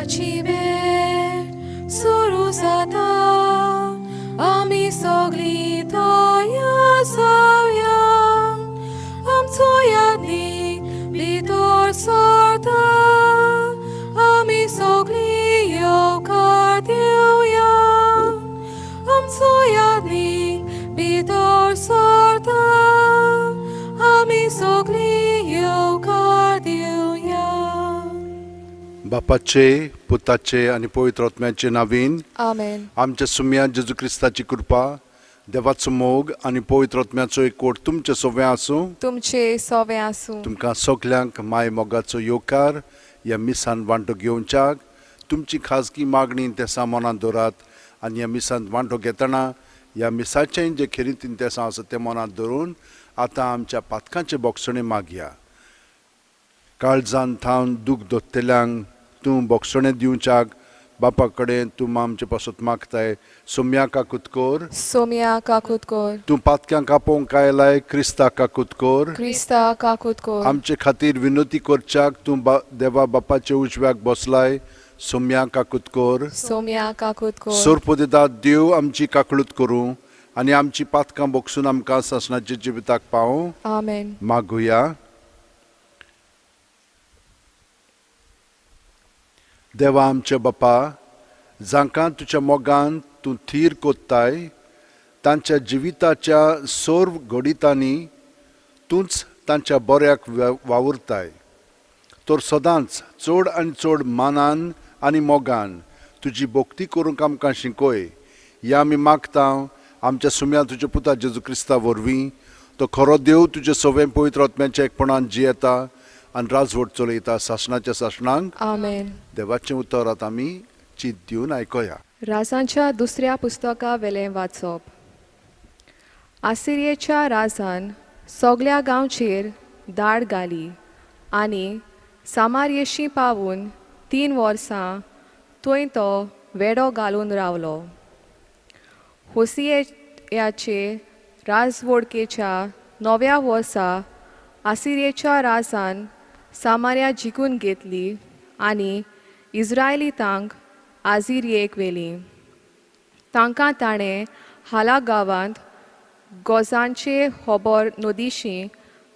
आमची वेळ सुरू जाता आमी सगळीं थंय आसुया आमचो यादीक भितर सरता आमी सगळीं येवकार दिवया आमचो यादीक भितर सरता आमी सगळीं येवकार दिवया. बापाचे पुताचे आणि पवित्र आत्म्याचे नावीन आमेन. आमच्या सुम्या जेजू क्रिस्ताची कृपा देवाचो मोग आणि पवित्र आत्म्याचो एकवट तुमचे सगळे आसूं. तुमचे सवे आसूं. तुमकां सगल्यांक माय मोगाचो येवकार ह्या मिसान वांटो घेवच्याक तुमची खाजगी मागणी त्या सामानान दवरात आनी ह्या मिसांत वांटो घेतना ह्या मिसाचें जे खेरीत इंतेसां आसा तें मनांत दवरून आतां आमच्या पातकांचे बोगसणे मागया. काळजान थावन दूख दोत्तेल्यांक तूं बोगसणे दिवच्याक बापा कडेन तूं आमचे पासत मागताय. सोम्या काकूत कोर सोम्या काकूत कोर. तूं पातक्यांक कापोवंक आयलाय क्रिस्ता काकूत कोर. क्रिस्ता काकूत कोर. आमचे खातीर विनोती करच्याक तूं देवा बापाचे उजव्याक बसलाय. सोम्या काकूत कोर. सोम्या काकूत कोर. सोरपो दितात देव आमची काकळूत करूं आनी आमची पातकां बोगसून आमकां सासणाच्या जिविताक पावूं. आमेन. मागुया. देवा आमचे बापा जांकां तुज्या मोगान तूं थीर कोत्ताय तांच्या जिविताच्या सोर घडितांनी तूंच तांच्या बऱ्याक वावुरताय. तर सदांच चड आनी चड मानान आनी मोगान तुजी भोक्ती करूंक आमकां शिकय. ह्या आमी मागता आमच्या सुम्या तुज्या पुता जेजू क्रिस्ता वरवीं. तो खरो देव तुजे सवे पवित्र आत्म्याच्या एकपणान जियेता आनी राजवट चलयता सासणाच्या सासणांक. आमेन. देवाचें उतर आतां आमी चीत दिवन आयकया. राजांच्या दुसऱ्या पुस्तका वेलें वाचप. आसिरियेच्या राजान सगळ्या गांवचेर दाड घाली आनी सामार्येशी पावून 3 वर्सां थंय तो वेडो घालून रावलो. होसियाचे राजवडकेच्या 9व्या वर्सा आसिरियेच्या राजान सामार्या जिखून घेतली आनी इस्रायलितांक आझिरियेक व्हेली. तांकां ताणें हाला गांवांत गोजांचे होबोर नदीशी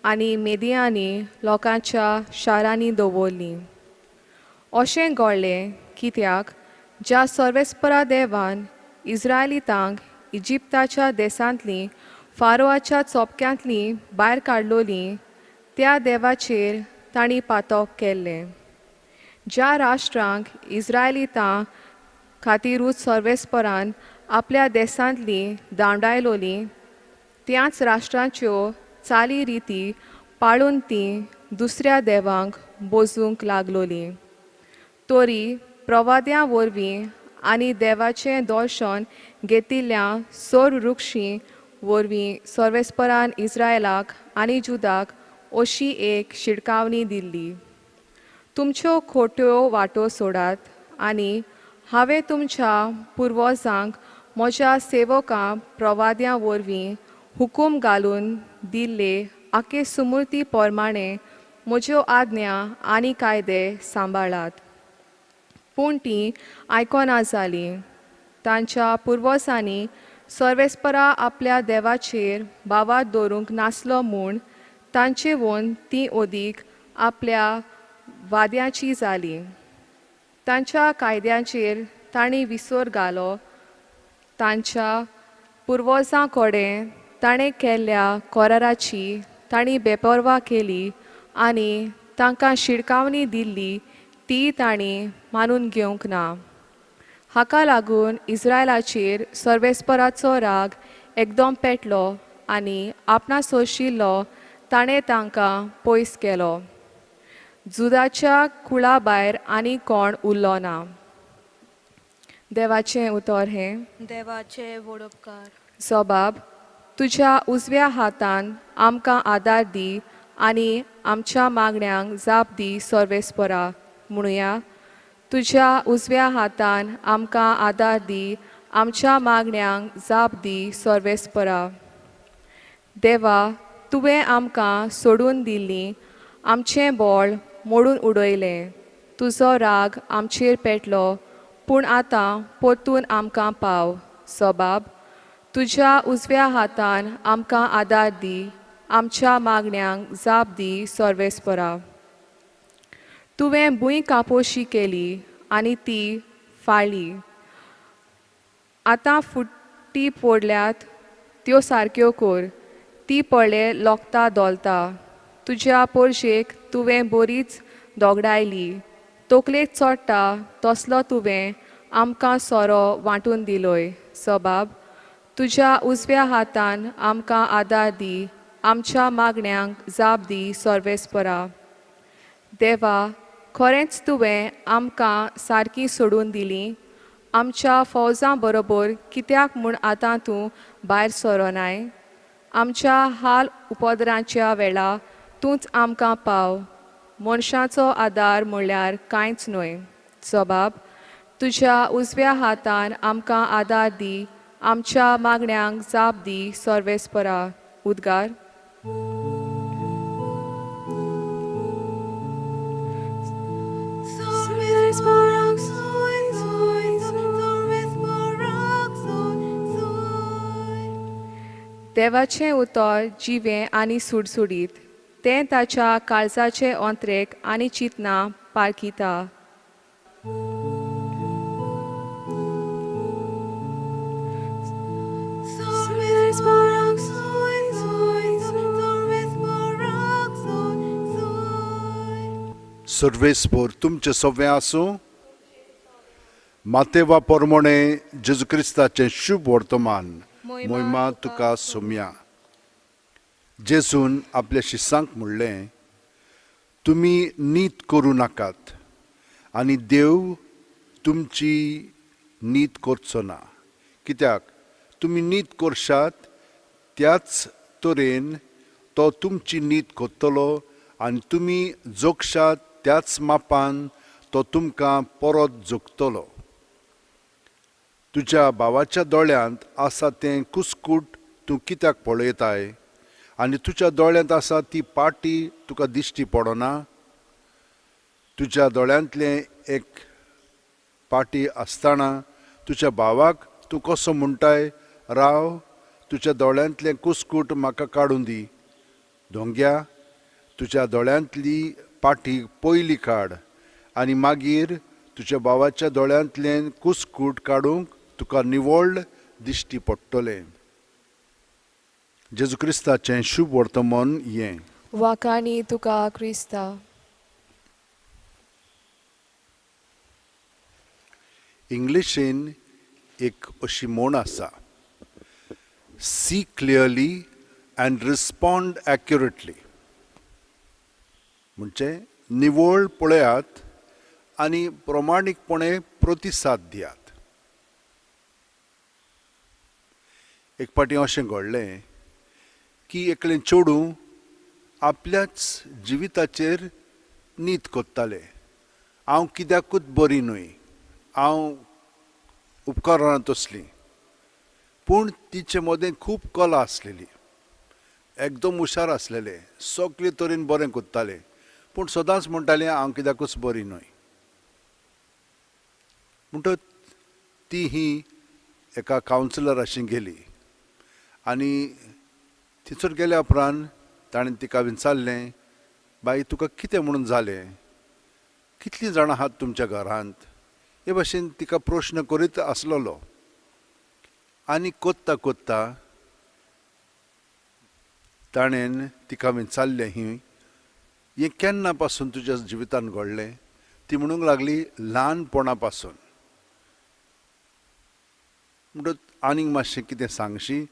आनी मेदियानी लोकांच्या शारांनी दवरलीं. अशें घडलें कित्याक ज्या सर्वेस्परा देवान इस्रायलितांक इजिप्ताच्या देसांतलीं फारोआच्या चोपक्यांतलीं भायर काडलोलीं त्या देवाचेर तांणी पातक केल्लें. ज्या राष्ट्रांक इस्रायलितां खातीरूच सर्वेस्परान आपल्या देसांतलीं धांवडायलोलीं त्याच राष्ट्रांच्यो चाली रिती पाळून तीं दुसऱ्या देवांक बोजूंक लागलोलीं. तोरी प्रवाद्यां वरवीं आनी देवाचें दर्शन घेतिल्ल्या सोर वृक्षीं वरवीं सर्वेस्परान इस्रायलाक आनी जुदाक अशी एक शिडकावणी दिल्ली. तुमच्यो खोट्यो वाटो सोडात आनी हांवें तुमच्या पुर्वजांक म्हज्या सेवकां प्रवाद्यां वरवीं हुकूम घालून दिल्ले आखे सुमृती प्रमाणें म्हज्यो आज्ञा आनी कायदे सांबाळात. पूण तीं आयकोना जालीं. तांच्या पुर्वजांनी सर्वेस्परा आपल्या देवाचेर बावात दवरूंक नासलो म्हूण तांचे वोन तीं ओदीक आपल्या वाद्याची जालीं. तांच्या कायद्यांचेर तांणी विसर घालो. तांच्या पुर्वजां कडेन ताणें केल्ल्या कराराची तांणी बेपरवा केली आनी तांकां शिडकावणी दिल्ली ती तांणी मानून घेवंक ना. हाका लागून इस्रायलाचेर सर्वेस्पराचो राग एकदम पेटलो आनी आपणा सोशिल्लो ताणें तांकां पयस केलो. जुदाच्या कुळा भायर आनी कोण उरलो ना. देवाचें उतर हें. देवाचे वडोपकार. जबाब. तुज्या उजव्या हातान आमकां आदार दी आनी आमच्या मागण्यांक जाप दी सर्वेस्परा. म्हणुया. तुज्या उजव्या हातान आमकां आदार दी आमच्या मागण्यांक जाप दी सर्वेस्परा. देवा, तुवें आमकां सोडून दिल्लीं आमचें बोळ मोडून उडयलें. तुजो राग आमचेर पेटलो पूण आतां परतून आमकां पाव सोबाब तुज्या उजव्या हातान आमकां आदार दी आमच्या मागण्यांक जाप दी सर्वेस्परा तुवें भुंय कापोशी केली आनी ती फाळ्ळी आतां फुट्टी पडल्यात त्यो सारक्यो कर ती पळय लोकता दोलता तुज्या पोरशेक तुवें बरीच दोगडायली तकलेक चोडटा तसलो तुवें आमकां सोरो वांटून दिलोय सोबाब तुज्या उजव्या हातान आमकां आदार दी आमच्या मागण्यांक जाप दी सर्वेस्परा देवा खरेंच तुवें आमकां सारकीं सोडून दिलीं आमच्या फौजां बरोबर कित्याक म्हूण आतां तूं भायर सरोनाय आमच्या हाल उपद्रांच्या वेळा तूंच आमकां पाव मनशाचो आदार म्हणल्यार कांयच न्हय सोबाब तुज्या उजव्या हातान आमकां आदार दी आमच्या मागण्यांक जाप दी सर्वेस्परा उद्गार देवाचें उतर जिवें आनी सुडसुडीत तें ताच्या काळजाचे अंत्रेक आनी चिंतना पारखिता सर्वेस्पोर तुमचे सव्वें आसूं मातेवा पोरमोणे जेजू क्रिस्ताचें शुभ वर्तमान मोहिमा तुका सोम्या जेजून आपल्या शिसांक म्हणलें तुमी नीत करूं नाकात आनी देव तुमची नीत करचो ना कित्याक तुमी नीत करशात त्याच तरेन तो तुमची नीत करतलो आनी तुमी जोगशात त्याच मापान तो तुमकां परत जोगतलो तुज्या भावाच्या दोळ्यांत आसा तें कुस्कूट तूं कित्याक पळयताय आनी तुज्या दोळ्यांत आसा ती पाटी तुका दिश्टी पडना तुज्या दोळ्यांतलें एक पाटी आसतना तुज्या भावाक तूं कसो म्हणटाय राव तुज्या दोळ्यांतलें कुस्कूट म्हाका काडून दी धोंग्या तुज्या दोळ्यांतली पाटी पयली काड आनी मागीर तुज्या भावाच्या दोळ्यांतलें कुस्कूट काडूंक तुका निवळ दिश्टी पडटलें जेजू क्रिस्ताचें शुभ वर्तमान हें वाकानी तुका क्रिस्ता इंग्लिशीन एक अशी म्हण आसा see clearly and respond accurately म्हणजे निवळ पळयात आनी प्रमाणीकपणे प्रतिसाद दियात एक पाटी अशें घडलें की एकलें चेडूं आपल्याच जिविताचेर नीत कोत्तालें हांव कित्याकूच बरी न्हय हांव उपकारना तसली पूण तिचे मदें खूब कला आसलेली एकदम हुशार आसलेलें सगळे तरेन बरें कोत्तालें पूण सदांच म्हणटालें हांव कित्याकूच बरी न्हय म्हणटच ती ही एका कावन्सिलराशी गेली आनी थंयसर गेल्या उपरांत ताणें तिका विचारलें बाई तुका कितें म्हणून जालें कितलीं जाणां आहात तुमच्या घरांत हे भाशेन तिका प्रश्न करीत आसलेलो आनी कोत्ता कोत्ता ताणेन तिका विचारलें हें केन्ना पासून तुज्या जिवितांत घडलें ती म्हणूंक लागली ल्हानपणा पासून म्हणटच आनीक मातशें कितें सांगशी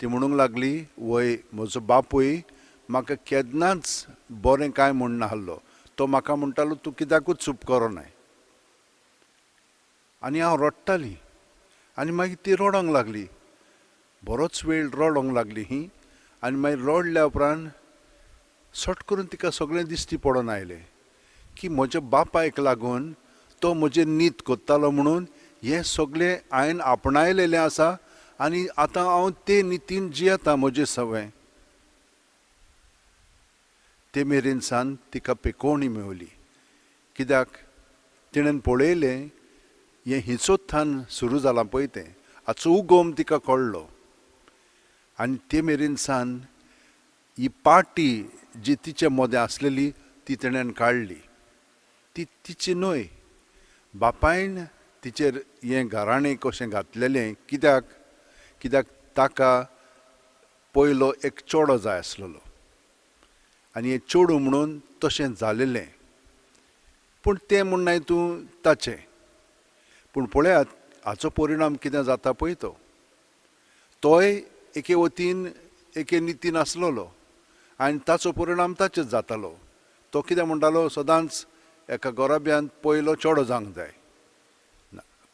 ती म्हणूंक लागली वय म्हजो बापूय म्हाका केन्नाच बरें कांय म्हूण नाहल्लो तो म्हाका म्हणटालो तूं कित्याकूच चूप करोनाय आनी हांव रडटाली आनी मागीर ती रडोंक लागली बरोच वेळ रडोंक लागली ही आनी मागीर रडल्या उपरांत सट करून तिका सगळें दिश्टी पडोन आयलें की म्हज्या बापायक लागून तो म्हजें नीत कोत्तालो म्हणून हें सगळें हांवें आपणायलेलें आसा आनी आतां हांव ते नितीन जियेता म्हजें सवय ते मेरेन सावन तिका पेकोवणी मेवली कित्याक तिणें पळयलें हें हिंचोत्थान सुरू जालां पळय तें हाचो उगम तिका कळ्ळो आनी ते मेरेन सावन ही पार्टी जी तिचे मोदें आसलेली ती तिणें काडली. ती तिची न्हय, बापायन तिचेर हें घराणें कशें घातलेलें. कित्याक ताका पयलो एक चेडो जाय आसलेलो आनी हें चेडूं म्हणून तशें जालेलें. पूण तें म्हणना हितून ताचें. पूण पळयात हाचो परिणाम कितें जाता पळय तोय एके वतीन एके नितीन आसलेलो आनी ताचो परिणाम ताचेच जातालो. तो कितें म्हणटालो सदांच एका गोराब्यान पयलो चेडो जावंक जाय.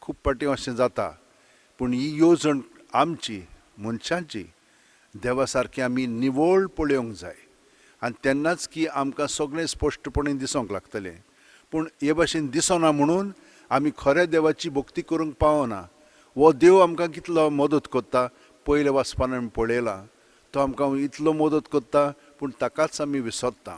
खूब फावटी अशें जाता. पूण ही येवजण आमची मनशांची देवा सारकी आमी निवळ पळोवंक जाय आनी तेन्नाच की आमकां सगळें स्पश्टपणे दिसोंक लागतलें. पूण हे भाशेन दिसना म्हणून आमी खऱ्या देवाची भक्ती करूंक पावना. हो देव आमकां कितलो मदत करता पयले वाचपान आमी पळयलां. तो आमकां इतलो मदत करता पूण ताकाच आमी विसरता.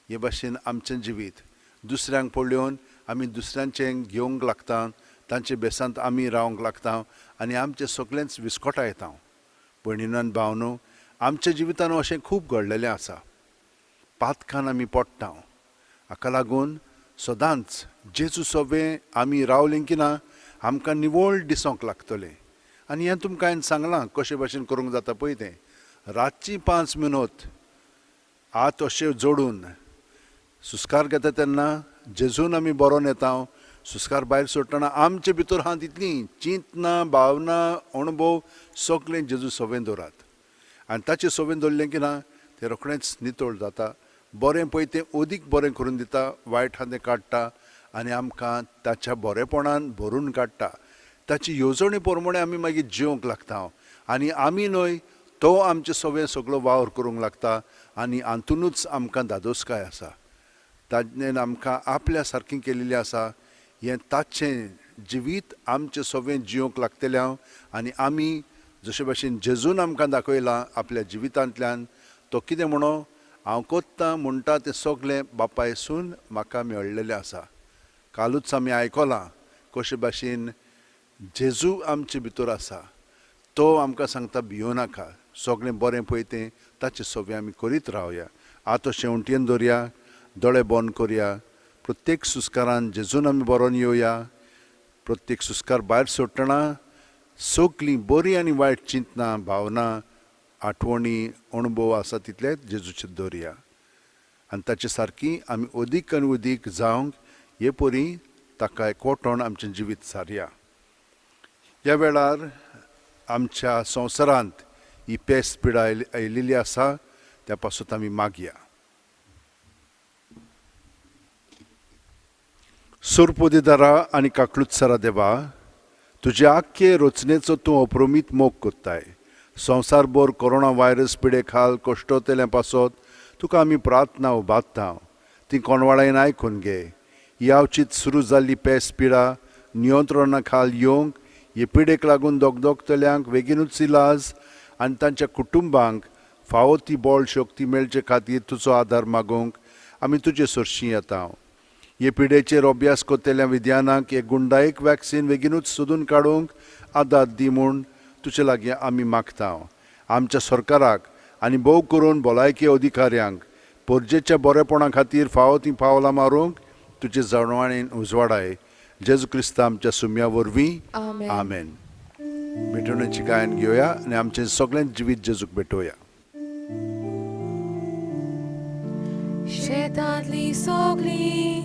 हे भाशेन आमचें जिवीत दुसऱ्यांक पळोवन आमी दुसऱ्यांचें घेवंक लागता, तांचे बेसांत आमी रावंक लागता आनी आमचें सगळेंच विस्कोटा येता. भयणीनो आनी भावनो, आमच्या जिवितान अशें खूब घडलेलें आसा. पातकान आमी पडटा. हाका लागून सदांच जेजू सोबें आमी रावलीं की ना आमकां निवळ दिसोंक लागतलें. आनी हें तुमकां हांवें सांगलां कशे भाशेन करूंक जाता पळय तें. रातची 5 मिनट हात अशे जोडून सुस्कार घेता तेन्ना जेजून आमी बरोवन येता. सुस्कार भायर सोडटना आमचे भितर आहा तितलीं चिंतना, भावना, अणभव सगळें जेजू सोबें दवरात आनी ताचे सोबें दवरलें की ना तें रोखडेंच नितळ जाता. बरें पळय तें अदीक बरें करून दिता, वायट आहा तें काडटा आनी आमकां ताच्या बरेपणान भरून काडटा. ताची येवजणे प्रमाणे आमी मागीर जिवंक लागता आनी आमी न्हय तो आमचे सोबें सगळो वावर करूंक लागता आनी हातुनूच आमकां धादोसकाय आसा. ताणें आमकां आपल्या सारकें केल्लें आसा. हें ताचें जिवीत आमचे सोबें जिवंक लागतलें आनी आमी जशे भाशेन जेजून आमकां दाखयलां आपल्या जिवितांतल्यान. तो कितें म्हणो, हांव कोत्तां म्हणटा तें सगळें बापायसून म्हाका मेळिल्लें आसा. कालूच आमी आयकलां कशे भाशेन जेजू आमचे भितर आसा. तो आमकां सांगता भियो नाका, सगळें बरें पळय तें ताचे सोबें आमी करीत रावया. आतां शेवटेन दवरया, दोळे बंद करया. प्रत्येक सुस्कारान जेजून आमी बरोवन येवया. प्रत्येक सुस्कार भायर सोडटना सगळीं बरीं आनी वायट चिंतना, भावना, आठवणी, अणभव आसा तितले जेजूचे दवरया आनी ताचे सारकी आमी अदीक आनी अदीक जावंक हे परी ताका एकवटोन आमचें जिवीत सारया. ह्या वेळार आमच्या संवसारांत ही पेस्त पिडा आयिल्ली आसा, त्या पासून आमी मागया. सुरपोदिदारा आनी काकलुत्सरा देवा, तुजे आख्खे रचनेचो तूं अप्रोमीत मोग कोत्ताय. संवसारभर कोरोना व्हायरस पिडे खाल कश्टोतेल्या पासत तुका आमी प्रार्थना उबारता. ती कोणवाळायन आयकून घे. यावचीत सुरू जाल्ली पेस्त पिडा नियंत्रणा खाल येवंक, हे पिडेक लागून दोगदोगतल्यांक बेगीनूच इलाज आनी तांच्या कुटुंबांक फावो ती बळ शक्ती मेळचे खातीर तुजो आदार मागूंक आमी तुजे सरशीं येता. हे पिडेचेर अभ्यास कोत्तेल्या विद्यानांक एक गुंडायक वॅक्सीन बेगीनूच सोदून काडूंक आदार दी म्हूण तुजे लागीं आमी मागता. आमच्या सरकाराक आनी भोव करून भलायकी अधिकाऱ्यांक परजेच्या बरेपणा खातीर फावो ती पावलां मारूंक तुजे जळवाणेन उजवाडाय. जेजू क्रिस्त आमच्या सुम्या वरवीं आमेन. भेटवण्याची गायन घेवया आनी आमचें सगळें जिवीत जेजूक भेटोवया. शेतांतली सगळीं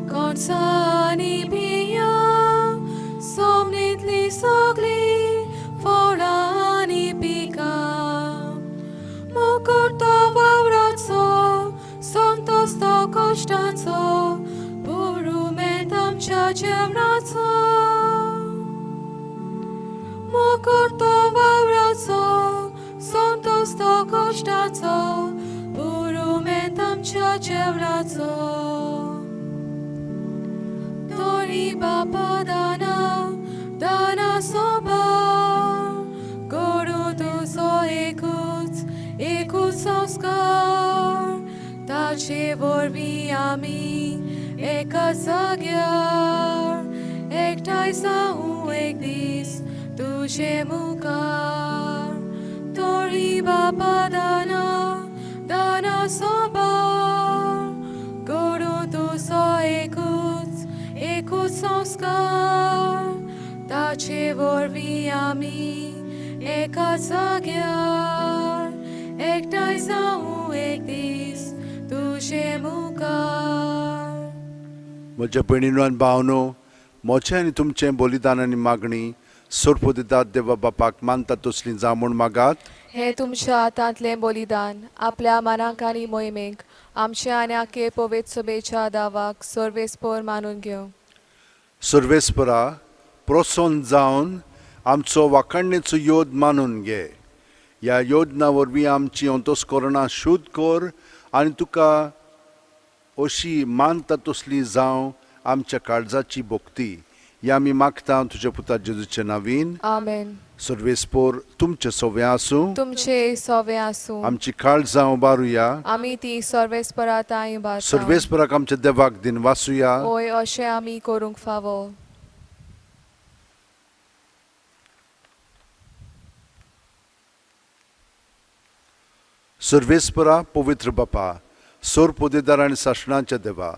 कणसांनी बियो, सोमणींतली सगळीं फळांनी पिकां, मुकुट तो वावराचो, संतोष तो कश्टाचो, बुरुमेंत आमच्या जेवणाचो. मुकुट तो वावराचो, संतोष तो कश्टाचो, बुरुमेंत आमच्या जेवणाचो. Tori Baba Dana, Dana Sobar, Guru Tuzo Ekut Sanskar, Tache Vorvi Ami, एका जाग्यार एकठांय जाऊ एक दीस तुझे मुखार तोरी बापा दाना दाना सोबार करू तुझो एकूच संस्कार ताचे वरवीं आमी एका जाग्यार एकठांय जाऊ एक दीस तुझे मुखार म्हज्या भयणीनो आनी भावनो मोचें आनी तुमचें बलिदान आनी मागणी सोरपो दितात देवा बापाक मानता तसलीं जावं म्हूण मागात. हे तुमच्या हातांतलें बलिदान आपल्या मनाक आनी मोहिमेक आमच्या आनी आखे पवित्र सभेच्या दावाक सर्वेस्पर मानून घेवं. सर्वेस्परा प्रोत्सोन जावन आमचो वाखाणणेचो योद मानून घे. ह्या योजना वरवीं आमची अंतस्करणां शुद्ध कर आनी तुका अशी मानता तसली जावं आमच्या काळजाची भोक्ती ह्या आमी मागता तुज्या पुता जेजूच्या नांवीन. आमेन. सर्वेस्पर तुमचे सोवे आसूं. तुमचे सोवे आसूं. आमची काळजां उबारुया. आमी ती सर्वेस्पराताय इबारता. सर्वेस्पराक आमच्या देवाक दिन वासुया. ओय अशें आमी करूंक फावो. सर्वेस्परा पवित्र बापा सोर पोदेदार आनी शासनाच्या देवा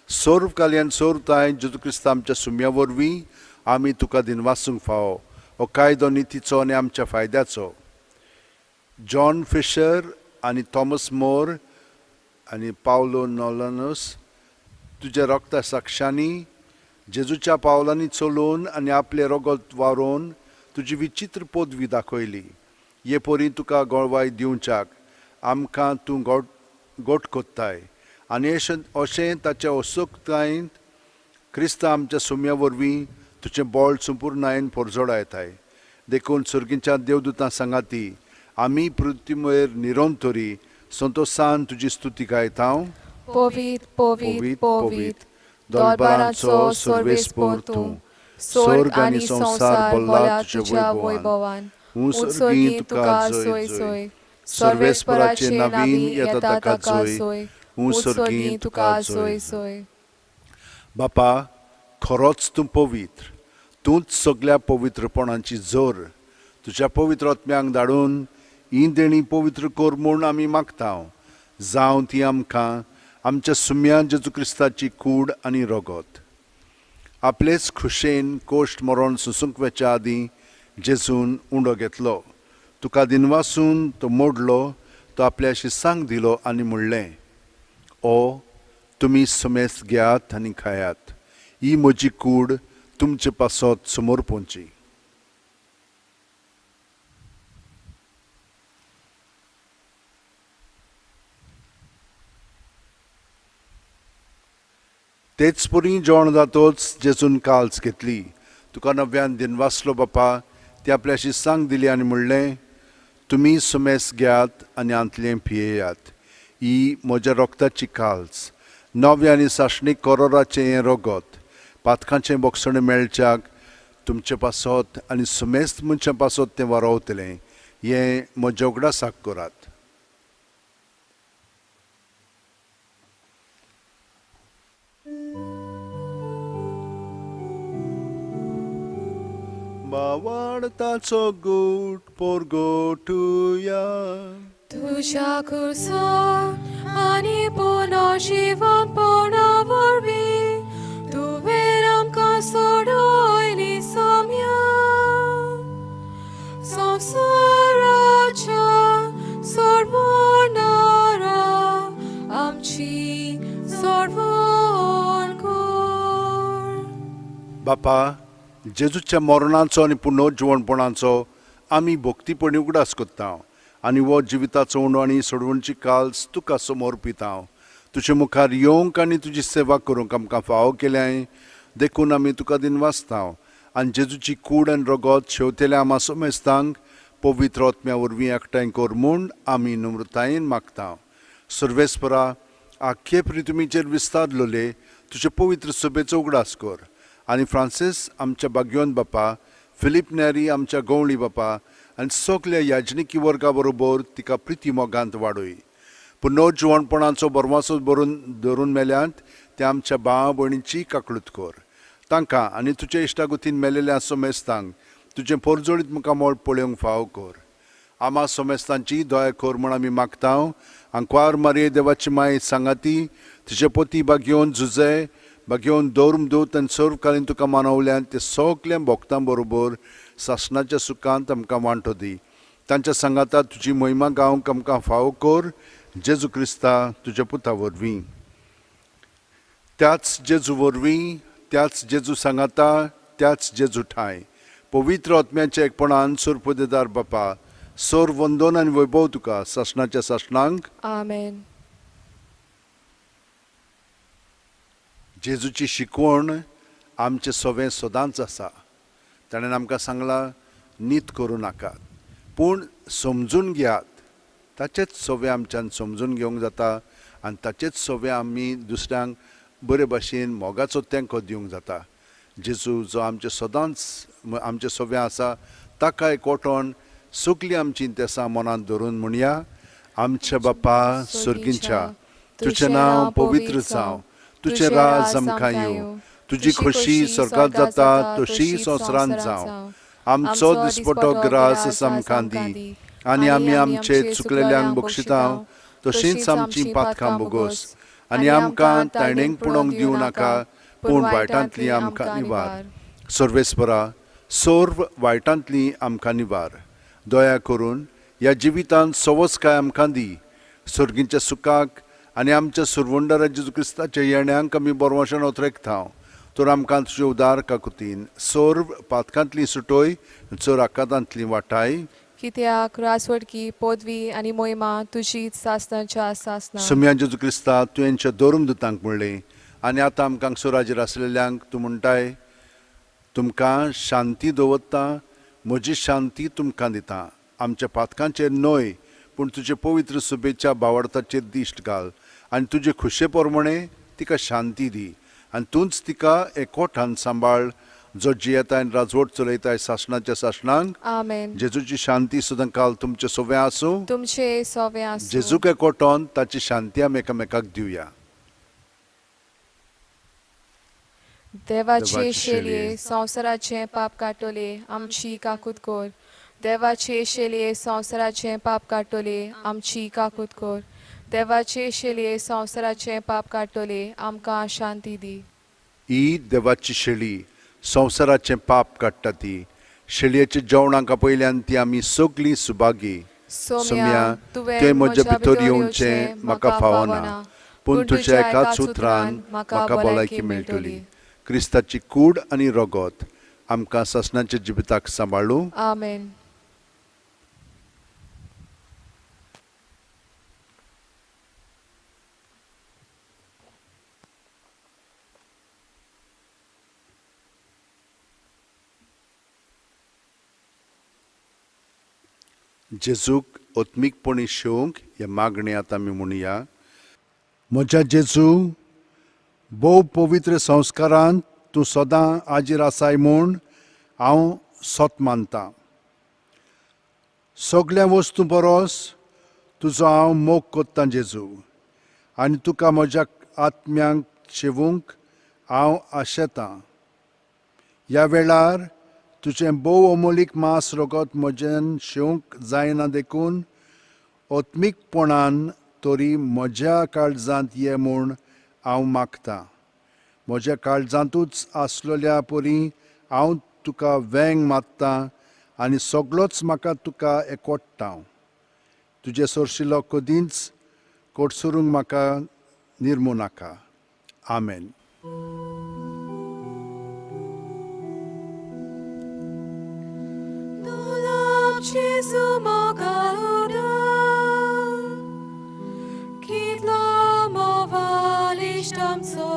सोर्व काल्यान सोरताय जेजू क्रिस्त आमच्या सुम्या वरवीं आमी तुका दिन वासूंक फावो हो कायदो नितीचो आनी आमच्या फायद्याचो. जॉन फिशर आनी थॉमस मोर आनी पावलो नॉलनस तुज्या रक्ता साक्षांनी जेजूच्या पावलांनी चलोवन आनी आपले रगत वारोवन तुजी विचित्र पदवी दाखयली. हे परी तुका गोळवाय दिवच्याक आमकां तूं गोट कोत्ताय आनी अशें ताच्या असोक्तायेंत क्रिस्त आमच्या सुम्या वरवीं तुजें बोळ संपूर्णायेन परजोडायताय. देखून सर्गींच्या देवदूतां सांगाती आमी पृथ्वीर निरंतरी संतोषान तुजी स्तुती गायता. पवित्र पवित्र पवित्र दोलबाराचो सर्वेस्पर तूं स्वर्ग आनी संसार भला तुज्या वैभवान उत्सर्गी तुका सोय सोय सर्वेस्पराचे नांवीं येता ताका सोय उत्सर्गी तुका सोय सोय. बापा खरोच तूं पवित्र तूंच सगळ्या पवित्रपणांची जोर तुज्या पवित्र आत्म्यांक धाडून ही देणी पवित्र कर म्हूण आमी मागता. जावं ती आमकां आमच्या सुम्या जेजू क्रिस्ताची कूड आनी रगत आपलेच खुशेन कोश्ट मरण सुसूंक वेच्या आदीं जेजून उंडो घेतलो. तुका दिनवासून तो मोडलो तो आपल्या शिसांक दिलो आनी म्हणलें ओ तुमी समेस्त घेयात आनी खायात ही म्हजी कूड तुमचे पासत समोर पोंची. तेच परी जेवण जातोच जेजून काल्स घेतली. तुका नव्यान दिनवासलो बापा ती आपल्या शिसांक दिली आनी म्हणलें तुमी समेस्त घेयात आनी आंतलें पियेयात ही म्हज्या रक्ताची काल्स नव्या आनी साशणीक करोराचें हें रगत पातकांचें बोगसणें मेळच्याक तुमचे पासत आनी समेस्त मनशां पासत तें वारोवतलें हें म्हज्या उगडासाक करात. वाडताचो गूट पोरगोटुया तुझ्या खुर्सार आनी पुना जीवनपणा वरवीं तुवें आमकां सोडयली सोम्या संवसाराच्या सोडवणारा आमची सोडवण कर. बापा जेजूच्या मरणाचो आनी पुनर्जीवनपणाचो आमी भोक्तीपणी उगडास कोत्ता आनी हो जिविताचो उणो आनी सोडवणची काल्स तुका समोर पिता. तुजे मुखार येवंक आनी तुजी सेवा करूंक आमकां फावो केल्याय देखून आमी तुका दिन वाचता आनी जेजूची कूड आनी रगत शेवतेल्या आमा समेस्तांक पवित्र आत्म्या वरवीं एकठांय कर म्हूण आमी नम्रतायेन मागता. सर्वेस्परा आख्खे पृथ्वीचेर विस्तारलोले तुजे पवित्र सभेचो उगडास कर आनी फ्रांसीस आमच्या भाग्यवन बापा फिलीप नॅरी आमच्या गवळी बापा आनी सगल्या याजनिकी वर्गा बरोबर तिका प्रिती मोगांत वाडय. पुनर्जीवनपणाचो बरवासो भरून धरून मेल्यांत त्या आमच्या भावा भयणींची काकळूत कर. तांकां आनी तुज्या इश्टागुतीन मेलेल्या सोमेस्तांक तुजें पोरजोळीत मुखार मोळ पळोवंक फाव कर. आमा सोमेस्तांची दया कर म्हूण आमी मागतांव. आंकवार मारये देवाची माय सांगाती तिचे पोती बागेवन झुजे बागेवन दौरमदूत आनी सर्वकालीन तुका मानवल्यान ते सगल्या भोगतां बरोबर सासणाच्या सुखांत आमकां वांटो दी. तांच्या सांगाता तुजी महिमा गावंक आमकां फावो कर. जेजू क्रिस्ता तुज्या पुता वरवीं. त्याच जेजू वरवीं, त्याच जेजू सांगाता, त्याच जेजू ठाय पवित्र आत्म्याच्या एकपणान सुरपदेदार बापा सोर वंदन आनी वैभव तुका सासणाच्या सासणांक. Amen. जेजूची शिकवण आमचे सवें सदांच आसा. ताणें आमकां सांगलां नीत करूं नाकात पूण समजून घेयात. ताचेच सवें आमच्यान समजून घेवंक जाता आनी ताचेच सवें आमी दुसऱ्यांक बरे भाशेन मोगाचो तेंको दिवंक जाता. जेजू जो आमचे सदांच आमचे सवें आसा ताका एकवटोन सगलीं आमची इंतेसां मनांत धरून म्हणया. आमच्या बापा सुर्गींच्या तुजें नांव पवित्र जावं. तुजें राज आमकां येवं. तुजी खोशी स्वर्गांत जाता तशी संवसारांत जावं. आमचो दिसपटो ग्रास आमकां दी आनी आमी आमचे चुकलेल्यांक बक्षितांव तशींच आमचीं पातकां बोगोस आनी आमकां तायणेक पडोवंक दिवं नाका पूण वायटांतली आमकां निवार. सर्वेस्परा सर्व वायटांतली आमकां निवार. दया करून ह्या जिवितांत सवस्काय आमकां दी. सर्गींच्या सुखाक आनी आमच्या सुरवंडरा जेजू क्रिस्ताच्या येण्याक आमी बोरवोशेन ओतरेकतांव. तर आमकां तुजे उदार काकुतीन सर्व पातकांतली सुटोय चोर आकांतांतली वाटाय. कित्याक रासवडकी पदवी आनी मोहिमा तुजीच सासणाच्या सासना. सुम्या जेजू क्रिस्ता तुवेंच्या दोरुमदूतांक म्हणलें आनी आतां आमकां सुराजेर आसलेल्यांक तूं म्हणटाय तुमकां शांती दवरता म्हजी शांती तुमकां दिता. आमच्या पातकांचेर न्हय पूण तुजे पवित्र सुबेच्या भावार्थाचेर दिश्ट घाल आनी तुजे खुशे पोरमणे तिका शांती दी आनी तूंच तिका एकवटान सांबाळ जो जियेताय आनी राजवट चलयताय सासणाच्या सासणांक. आमेन. जेजूची शांती सुद्दां काल तुमचे सोबे आसूं. तुमचे सवें आसूं. जेजूक एकवटोन ताची शांती आमी एकामेकाक दिवया. देवाचे शेलये संवसाराचे पाप काटोले आमची काकूत कोर. देवाचे शेलये संवसाराचे पाप काटोले आमची काकूत कोर. देवाचे शेलये संवसाराचे पाप काटोले आमकां शांती दी. ही देवाची शेळी संवसाराचें पाप काडटा ती. शेळयेच्या जेवणाक पयल्यान ती आमी सगलीं सुभागी. सोम्या तुवें म्हज्या भितर येवचें म्हाका फावना पूण तुज्या एकाच उतरान म्हाका भलायकी मेळटली. क्रिस्ताची कूड आनी रगत आमकां सासणाच्या जिविताक सांबाळूं. आमेन. जेजूक ओत्मीकपणी शेवंक हे मागणेंत आमी म्हणुया. म्हज्या जेजू भोव पवित्र संस्कारांत तूं सदां हाजीर आसाय म्हूण हांव सोत मानतां. सगल्या वस्तू परस तुजो हांव मोग कोत्तां जेजू आनी तुका म्हज्या आत्म्यांक शेवूंक हांव आशेतां. ह्या वेळार तुजें भोव अमोलीक मास रगत म्हज्यान शेवंक जायना देखून ओत्मीकपणान तरी म्हज्या काळजांत ये म्हूण हांव मागतां. म्हज्या काळजांतूच आसलेल्या परी हांव तुका वेंग मात्तां आनी सगळोच म्हाका तुका एकवटटा. तुजे सोरशिल्लो कदींच कोडसुरूंक म्हाका निर्मू नाका. आमेन. Jesu mogaluda, kitlo mowalisztam co,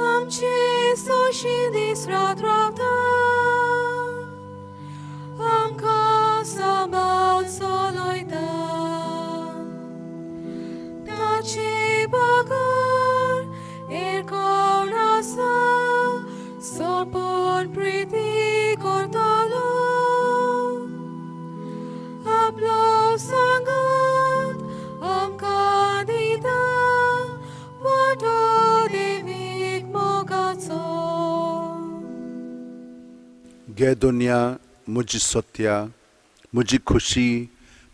amci soshidi sratrata, amka sabat soloita, taci bagar erkorasa, sorpon priti kortalo. हे दुनिया म्हजी सत्या, म्हजी खुशी,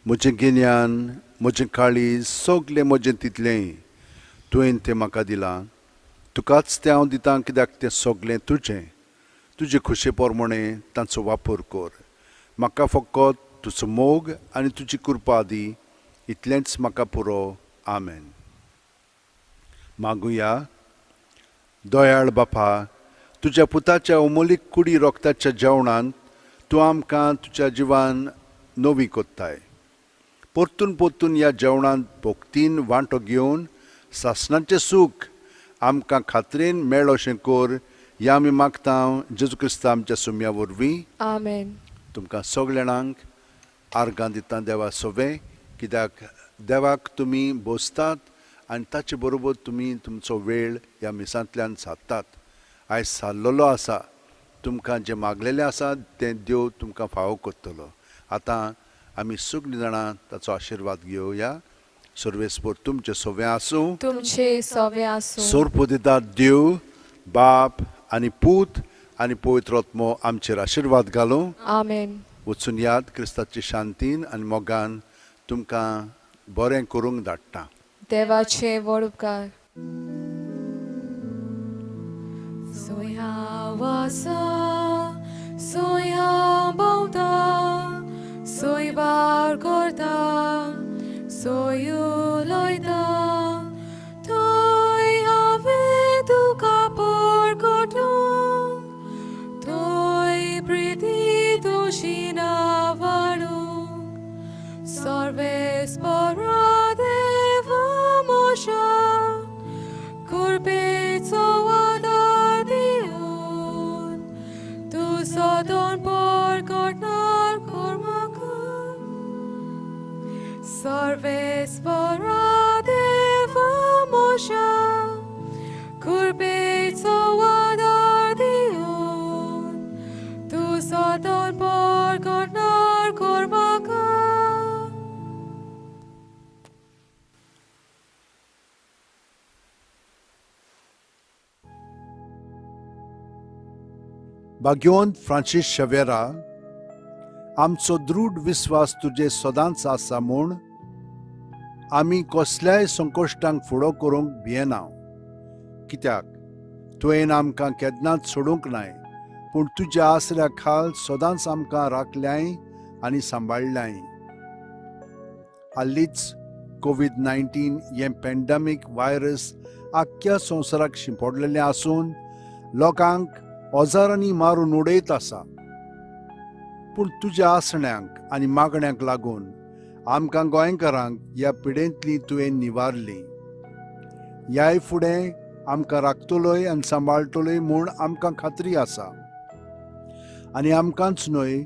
म्हजें गिन्यान, म्हजें काळीज, सगलें म्हजें तितलें तुवें तें म्हाका दिलां. तुकाच तें हांव दितां कित्याक तें सगलें तुजें. तुजे खुशे पोरमोणे तांचो वापर कर. म्हाका फकत तुजो मोग आनी तुजी कृपा दी. इतलेंच म्हाका पुरो. आमेन. मागुया. दयाळ बापा, तुज्या पुताच्या अमोलीक कुडी रोगताच्या जेवणांत तूं आमकां तुज्या जिवान नवी कोत्ताय. परतून परतून ह्या जेवणांत भोक्तीन वांटो घेवन सासणाचें सूख आमकां खात्रेन मेळ्ळो अशें कर. हें आमी मागता जेजू क्रिस्त आमच्या सुम्या वरवीं. आमेन. तुमकां सगळ्या जाणांक आर्गां दिता देवा सोबे, कित्याक देवाक तुमी बोसतात आनी ताचे बरोबर तुमी तुमचो वेळ ह्या मिसांतल्यान सादतात. आयज सारलेलो आसा. तुमकां जें मागलेलें आसा तें देव तुमकां फावो करतलो. आतां आमी सगळीं जाणां ताचो आशिर्वाद घेवया. सर्वेस्पर तुमचे सोबे आसूं. तुमचे सोवे आसूं. सोर्प दितात देव, बाप आनी पूत आनी पवित्र आत्मो आमचेर आशिर्वाद घालूं. आमेन. वचून याद क्रिस्ताची शांतीन आनी मोगान तुमकां बरें करूंक धाडटा. देवाचे व्हड उपकार. सोय हांव आसा, सोय हांव भोंवता, सोय वार करता, सोय उलोयता, थंय हांवें तुका परगटूंक, थंय प्रिती तुजी नावाडूंक. सर्वेस्परा देवा म्हज्या, कुर्बेचो आदार दिवन तूं सदां परगटणार कर म्हाका. सर्वेस्परा देवा म्हज्या, कुर्बेचो आदार दिवन तूं सदां परगटणार कर म्हाका. भाग्यवंत फ्रांसीस शेवेरा, आमचो दृढ विस्वास तुजे सदांच आसा म्हूण आमी कसल्याय संकश्टांक फुडो करूंक भियेना. कित्याक तुवें आमकां केन्नाच सोडूंक नाय, पूण तुज्या आसऱ्या खाल सदांच आमकां राखल्याय आनी सांबाळल्याय. हालींच कोविड-19 हें पॅन्डेमीक वायरस आख्ख्या संवसाराक शिंपडलेलें आसून लोकांक ओजारांनी मारून उडयत आसा. पूण तुज्या आसण्यांक आनी मागण्यांक लागून आमकां गोंयकारांक ह्या पिडेंतली तुवें निवारली. ह्याय फुडें आमकां राखतलोय आनी सांबाळटलोय म्हूण आमकां खात्री आसा. आनी आमकांच न्हय,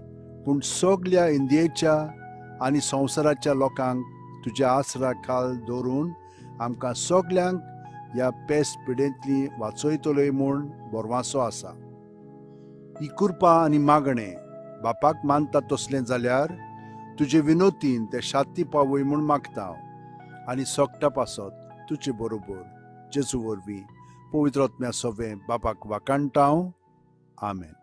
पूण सगल्या इंडियेच्या आनी संवसाराच्या लोकांक तुज्या आसरा खाल दवरून आमकां सगल्यांक ह्या पेस्त पिडेंतली वाचयतलोय म्हूण बोरवांसो आसा. ही कृपा आनी मागणें बापाक मानता तसलें जाल्यार तुजे विनोतीन तें शांती पावय म्हूण मागता. आनी सोगटा पासत तुजे बरोबर जेजू वरवीं पवित्र आत्म्या सोबे बापाक वाकाणटा. आमेन.